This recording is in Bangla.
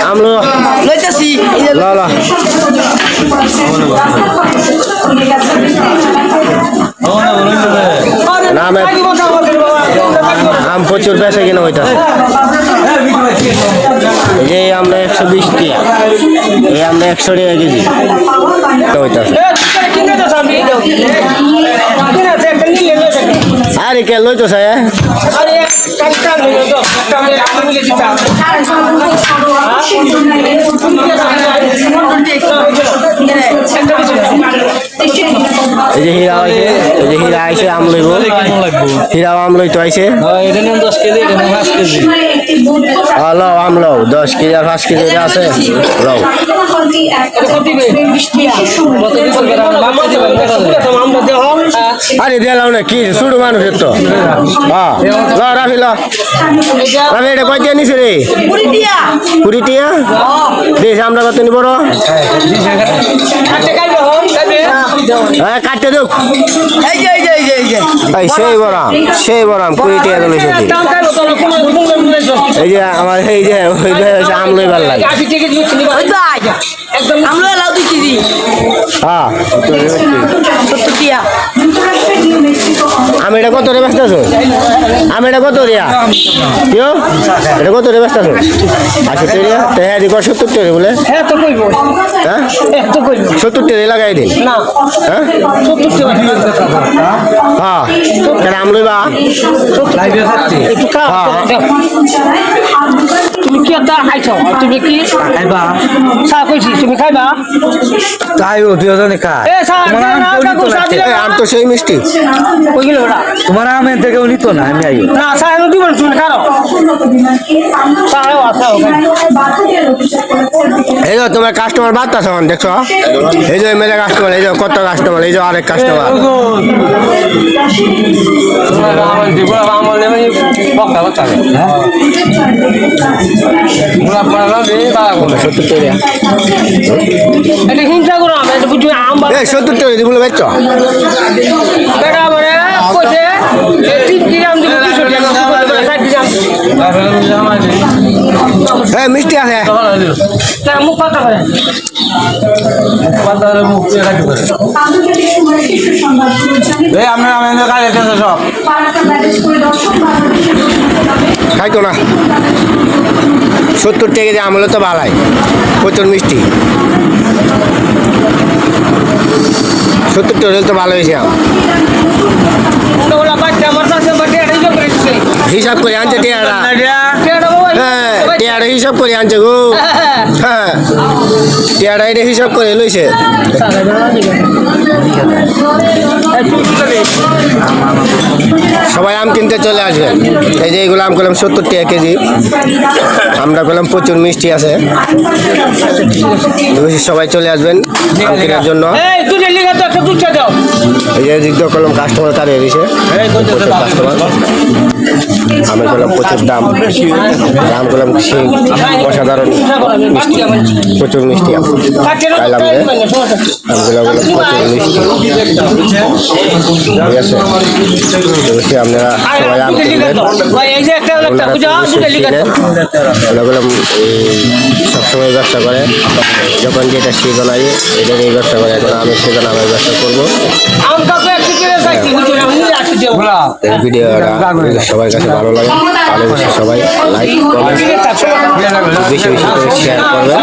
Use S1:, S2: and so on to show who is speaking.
S1: আমলো
S2: লইতাছি
S1: ল ল আম প্রচুর বেচা কিনা হইতাছে এই যে আমরা 120 টাকা এই আমরা 100 টাকা কেজি হইতাছে আরে কে লইতো সায়া এই যে হীরা আইছে এই যে হীরা আইছে আম লইব হীরা আম লইতো আইছে
S3: এটা নিন 10 কেজি এটা 5 কেজি
S1: লও আম লও 10 কেজি আর 5 কেজি আছে লও আরে দিলাম না কি শুরু মানুষের তো হ্যাঁ ল রাফি ল রাফি এটা কয় নিছে রে 20 টিয়া দেশ আমরা কত নিব বড় হ্যাঁ কাটতে দাও
S2: এই যে
S1: সেই বরাম 20 টাকা দিলে সেটি এই যে আমার এই যে ওই আম লইবার লাগে
S2: আমরা লাউ দিছি
S1: হ্যাঁ
S2: 70 টিয়া
S1: আমি এটা কত রে ব্যস্ত আছো আমি এটা কত রিয়া কেউ এটা কত রে ব্যস্ত আছো 80 রিয়া তো হ্যাঁ দিক 70 টাকা বলে
S2: হ্যাঁ তো কইবো
S1: হ্যাঁ
S2: তো কইবো
S1: 70 টাকা লাগাই দিন
S2: না
S1: হ্যাঁ
S2: 70 টাকা
S1: হ্যাঁ কেন আম লইবা
S3: লাইভে থাকতে
S2: একটু খাও তুমি কি আদা খাইছো তুমি কি
S3: খাইবা
S2: চা কইছি তুমি খাইবা
S3: তাইও তুই জানি খা
S2: এ চা না কাকু চা দিলে
S1: আম তো সেই মিষ্টি
S2: কই গেল ওটা
S3: তোমার আমের থেকে উনি তো না আমি আইও
S2: না চা এনে দিবেন তুমি খাও চা আছে
S1: এই যে তোমার কাস্টমার বার্তা এখন দেখছো এই যে মেরে কাস্টমার এই যে কত কাস্টমার এই যে আরেক কাস্টমার
S2: এটা হিংসা করো আমি এটা বুঝি আম
S1: এই 70 টাকা দিবলে বেচছ
S2: বেটা মানে কইছে 3 কিলো আম দিলে 200 টাকা 60 কিলো
S1: এই মিষ্টি আছে
S2: তা মুখ পাতা করে
S3: আমরা আমাদের কাজে সব
S1: খাইতো না 70 টাকা দিয়ে আমলে তো ভালাই প্রচুর মিষ্টি 70 টাকা তো ভালো হয়েছে আম
S2: ওলা বাচ্চা আমার কাছে বাচ্চা এটা হিসাব করে দিছে
S1: হিসাব করে আনছে টিয়ারা
S2: কেডা বাবা
S1: হ্যাঁ টিয়ারা হিসাব করে আনছে গো হ্যাঁ টিয়ারা এটা হিসাব করে লইছে সবাই আম কিনতে চলে আসবেন এই যে এইগুলো আম করলাম 70 টাকা কেজি আমরা করলাম প্রচুর মিষ্টি আছে সবাই চলে আসবেন আম কেনার জন্য
S2: এই তুই লিখা তো একটা দুধ চা দাও
S1: এই যে দিক দিয়ে করলাম কাস্টমার তার এসেছে কাস্টমার আমি করলাম প্রচুর দাম দাম করলাম সেই অসাধারণ মিষ্টি প্রচুর মিষ্টি আম খাইলাম যে আমগুলো প্রচুর মিষ্টি ঠিক আছে অবশ্যই আপনারা সবাই আম কিনবেন ওগুলো সবসময় ব্যবসা করে যখন যেটা সিজন আসে এটা নিয়ে ব্যবসা করে এখন আমি সিজন আমের ব্যবসা করবো ভিডিওটা সবার কাছে ভালো লাগে ভালোবেসে সবাই লাইক কমেন্ট বেশি বেশি করে শেয়ার করবেন।